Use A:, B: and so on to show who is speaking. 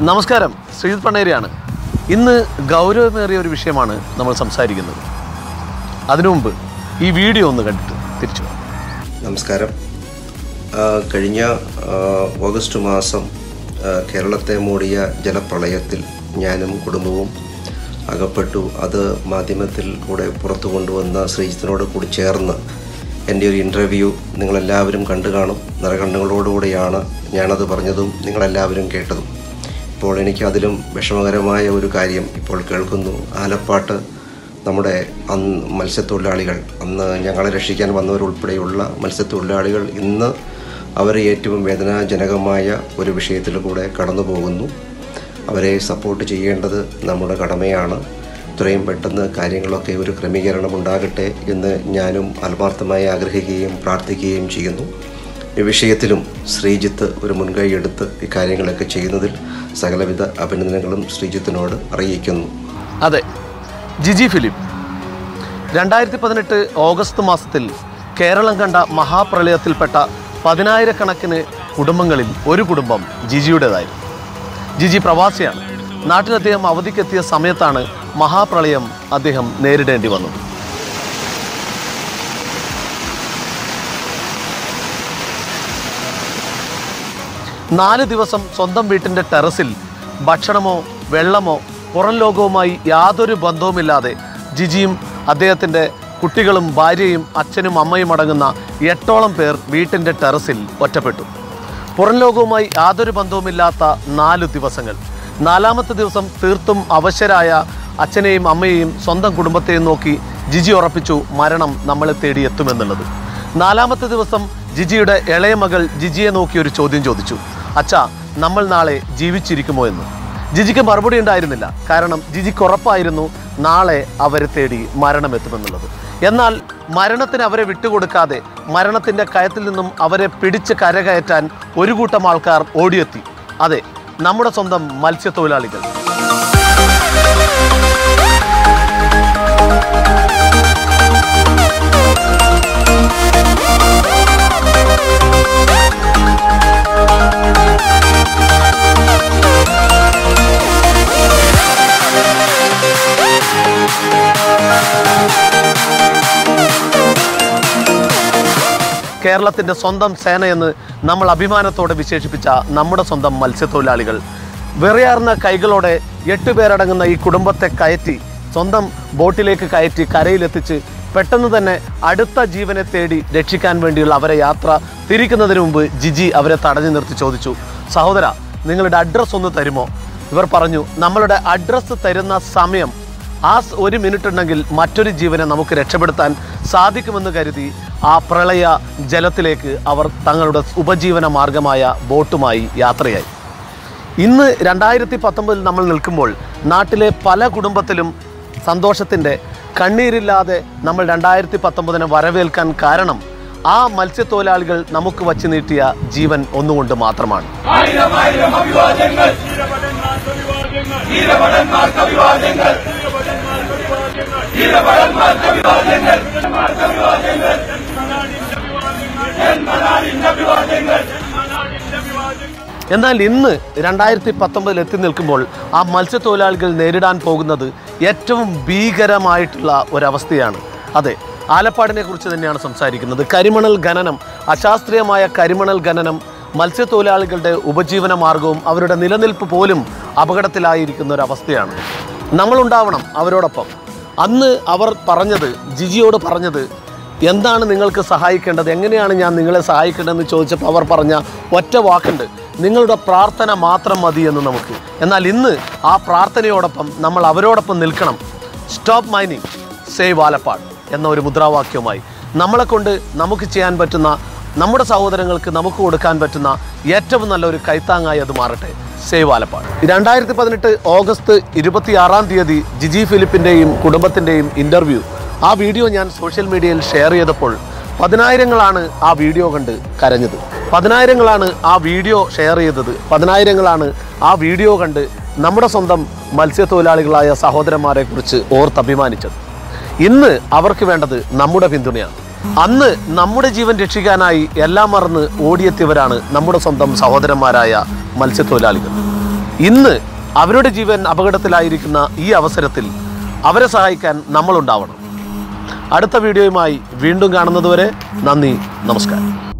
A: നമസ്കാരം, ശ്രീജിത്ത് പണ്ണേരിയാണ്. ഇന്ന് ഗൗരവമേറിയ ഒരു വിഷയമാണ് നമ്മൾ സംസാരിക്കുന്നത്. അതിനു മുമ്പ് ഈ വീഡിയോ ഒന്ന് കണ്ടിട്ട് തിരിച്ചു.
B: നമസ്കാരം. കഴിഞ്ഞ ഓഗസ്റ്റ് മാസം കേരളത്തെ മൂടിയ ജലപ്രളയത്തിൽ ഞാനും കുടുംബവും അകപ്പെട്ടു. അത് മാധ്യമത്തിൽ കൂടെ പുറത്തു കൊണ്ടുവന്ന ശ്രീജിത്തിനോട് കൂടി ചേർന്ന് എൻ്റെ ഒരു ഇൻ്റർവ്യൂ നിങ്ങളെല്ലാവരും കണ്ടു കാണും. നിറകണ്ണുകളോടുകൂടിയാണ് ഞാനത് പറഞ്ഞതും നിങ്ങളെല്ലാവരും കേട്ടതും. ഇപ്പോൾ എനിക്ക് അതിലും വിഷമകരമായ ഒരു കാര്യം ഇപ്പോൾ കേൾക്കുന്നു. ആലപ്പാട്ട് നമ്മുടെ മത്സ്യത്തൊഴിലാളികൾ, അന്ന് ഞങ്ങളെ രക്ഷിക്കാൻ വന്നവരുൾപ്പെടെയുള്ള മത്സ്യത്തൊഴിലാളികൾ ഇന്ന് അവരെ ഏറ്റവും വേദനാജനകമായ ഒരു വിഷയത്തിൽ കൂടെ കടന്നു പോകുന്നു. അവരെ സപ്പോർട്ട് ചെയ്യേണ്ടത് നമ്മുടെ കടമയാണ്. ഇത്രയും പെട്ടെന്ന് കാര്യങ്ങളൊക്കെ ഒരു ക്രമീകരണം ഉണ്ടാകട്ടെ എന്ന് ഞാനും ആത്മാർത്ഥമായി ആഗ്രഹിക്കുകയും പ്രാർത്ഥിക്കുകയും ചെയ്യുന്നു. ഈ വിഷയത്തിലും ശ്രീജിത്ത് ഒരു മുൻകൈ എടുത്ത് ഈ കാര്യങ്ങളൊക്കെ ചെയ്യുന്നതിൽ സകലവിധ അഭിനന്ദനങ്ങളും ശ്രീജിത്തിനോട് അറിയിക്കുന്നു.
A: അതെ, ജിജി ഫിലിപ്പ് 2018 ഓഗസ്റ്റ് മാസത്തിൽ കേരളം കണ്ട മഹാപ്രളയത്തിൽപ്പെട്ട 10,000-കണക്കിന് കുടുംബങ്ങളിൽ ഒരു കുടുംബം ജിജിയുടേതായിരുന്നു. ജിജി പ്രവാസിയാണ്. നാട്ടിൽ അദ്ദേഹം അവധിക്കെത്തിയ സമയത്താണ് മഹാപ്രളയം അദ്ദേഹം നേരിടേണ്ടി വന്നത്. നാല് ദിവസം സ്വന്തം വീട്ടിൻ്റെ ടെറസിൽ ഭക്ഷണമോ വെള്ളമോ പുറം ലോകവുമായി യാതൊരു ബന്ധവുമില്ലാതെ ജിജിയും അദ്ദേഹത്തിൻ്റെ കുട്ടികളും ഭാര്യയും അച്ഛനും അമ്മയും അടങ്ങുന്ന 8ഓളം പേർ വീട്ടിൻ്റെ ടെറസിൽ ഒറ്റപ്പെട്ടു. പുറം ലോകവുമായി യാതൊരു ബന്ധവുമില്ലാത്ത 4 ദിവസങ്ങൾ. 4ാമത്തെ ദിവസം തീർത്തും അവശരായ അച്ഛനെയും അമ്മയെയും സ്വന്തം കുടുംബത്തെയും നോക്കി ജിജി ഉറപ്പിച്ചു മരണം നമ്മളെ തേടി എത്തുമെന്നുള്ളത്. 4ാമത്തെ ദിവസം ജിജിയുടെ ഇളയ മകൾ ജിജിയെ നോക്കി ഒരു ചോദ്യം ചോദിച്ചു, അച്ഛാ, നമ്മൾ നാളെ ജീവിച്ചിരിക്കുമോ എന്ന്. ജിജിക്ക് മറുപടി ഉണ്ടായിരുന്നില്ല. കാരണം ജിജിക്ക് ഉറപ്പായിരുന്നു നാളെ അവരെ തേടി മരണം എത്തുമെന്നുള്ളത്. എന്നാൽ മരണത്തിന് അവരെ വിട്ടുകൊടുക്കാതെ മരണത്തിൻ്റെ കയത്തിൽ നിന്നും അവരെ പിടിച്ച് കരകയറ്റാൻ ഒരു കൂട്ടം ആൾക്കാർ ഓടിയെത്തി. അതെ, നമ്മുടെ സ്വന്തം മത്സ്യത്തൊഴിലാളികൾ. കേരളത്തിൻ്റെ സ്വന്തം സേനയെന്ന് നമ്മൾ അഭിമാനത്തോടെ വിശേഷിപ്പിച്ച നമ്മുടെ സ്വന്തം മത്സ്യത്തൊഴിലാളികൾ വെറിയാർന്ന കൈകളോടെ 8 പേരടങ്ങുന്ന ഈ കുടുംബത്തെ കയറ്റി സ്വന്തം ബോട്ടിലേക്ക് കയറ്റി കരയിലെത്തിച്ച് പെട്ടെന്ന് തന്നെ അടുത്ത ജീവനെ തേടി രക്ഷിക്കാൻ വേണ്ടിയുള്ള അവരെ യാത്ര തിരിക്കുന്നതിന് മുമ്പ് ജിജി അവരെ തടഞ്ഞു നിർത്തി ചോദിച്ചു, സഹോദര, നിങ്ങളുടെ അഡ്രസ്സ് ഒന്ന് തരുമോ? ഇവർ പറഞ്ഞു, നമ്മളുടെ അഡ്രസ്സ് തരുന്ന സമയം ആ 1 മിനിറ്റ് ഉണ്ടെങ്കിൽ മറ്റൊരു ജീവനെ നമുക്ക് രക്ഷപ്പെടുത്താൻ സാധിക്കുമെന്ന് കരുതി ആ പ്രളയ ജലത്തിലേക്ക് അവർ തങ്ങളുടെ ഉപജീവന മാർഗമായ ബോട്ടുമായി യാത്രയായി. ഇന്ന് 2019 നമ്മൾ നിൽക്കുമ്പോൾ നാട്ടിലെ പല കുടുംബത്തിലും സന്തോഷത്തിൻ്റെ കണ്ണീരില്ലാതെ നമ്മൾ 2019 വരവേൽക്കാൻ കാരണം ആ മത്സ്യത്തൊഴിലാളികൾ നമുക്ക് വച്ചു നീട്ടിയ ജീവൻ ഒന്നുകൊണ്ട് മാത്രമാണ്. എന്നാൽ ഇന്ന് 2019 എത്തി നിൽക്കുമ്പോൾ ആ മത്സ്യത്തൊഴിലാളികൾ നേരിടാൻ പോകുന്നത് ഏറ്റവും ഭീകരമായിട്ടുള്ള ഒരവസ്ഥയാണ്. അതെ, ആലപ്പാടിനെ കുറിച്ച് തന്നെയാണ് സംസാരിക്കുന്നത്. കരിമണൽ ഖനനം, അശാസ്ത്രീയമായ കരിമണൽ ഖനനം മത്സ്യത്തൊഴിലാളികളുടെ ഉപജീവന മാർഗവും അവരുടെ നിലനിൽപ്പ് പോലും അപകടത്തിലായിരിക്കുന്ന ഒരവസ്ഥയാണ്. നമ്മളുണ്ടാവണം അവരോടൊപ്പം. അന്ന് അവർ പറഞ്ഞത്, ജിജിയോട് പറഞ്ഞത്, എന്താണ് നിങ്ങൾക്ക് സഹായിക്കേണ്ടത്, എങ്ങനെയാണ് ഞാൻ നിങ്ങളെ സഹായിക്കേണ്ടതെന്ന് ചോദിച്ചപ്പോൾ അവർ പറഞ്ഞ ഒറ്റ വാക്കുണ്ട്, നിങ്ങളുടെ പ്രാർത്ഥന മാത്രം മതി എന്ന് നമുക്ക്. എന്നാൽ ഇന്ന് ആ പ്രാർത്ഥനയോടൊപ്പം നമ്മൾ അവരോടൊപ്പം നിൽക്കണം. സ്റ്റോപ്പ് മൈനിങ്, സേവ് ആലപ്പാട് എന്ന ഒരു മുദ്രാവാക്യവുമായി നമ്മളെ കൊണ്ട് നമുക്ക് ചെയ്യാൻ പറ്റുന്ന, നമ്മുടെ സഹോദരങ്ങൾക്ക് നമുക്ക് കൊടുക്കാൻ പറ്റുന്ന ഏറ്റവും നല്ലൊരു കൈത്താങ്ങായി അത് മാറട്ടെ. സേവ് ആലപ്പാട്. 2018 ഓഗസ്റ്റ് 26-ാം തീയതി ജിജി ഫിലിപ്പിൻ്റെയും കുടുംബത്തിൻ്റെയും ഇൻ്റർവ്യൂ, ആ വീഡിയോ ഞാൻ സോഷ്യൽ മീഡിയയിൽ ഷെയർ ചെയ്തപ്പോൾ 10,000-ങ്ങളാണ് ആ വീഡിയോ കണ്ട് കരഞ്ഞത്. 10,000-ങ്ങളാണ് ആ വീഡിയോ ഷെയർ ചെയ്തത്. 10,000-ങ്ങളാണ് ആ വീഡിയോ കണ്ട് നമ്മുടെ സ്വന്തം മത്സ്യത്തൊഴിലാളികളായ സഹോദരന്മാരെ കുറിച്ച് ഓർത്തഭിമാനിച്ചത്. ഇന്ന് അവർക്ക് വേണ്ടത് നമ്മുടെ പിന്തുണയാണ്. അന്ന് നമ്മുടെ ജീവൻ രക്ഷിക്കാനായി എല്ലാം മറന്ന് ഓടിയെത്തിയവരാണ് നമ്മുടെ സ്വന്തം സഹോദരന്മാരായ മത്സ്യത്തൊഴിലാളികൾ. ഇന്ന് അവരുടെ ജീവൻ അപകടത്തിലായിരിക്കുന്ന ഈ അവസരത്തിൽ അവരെ സഹായിക്കാൻ നമ്മളുണ്ടാവണം. അടുത്ത വീഡിയോയുമായി വീണ്ടും കാണുന്നതുവരെ നന്ദി, നമസ്കാരം.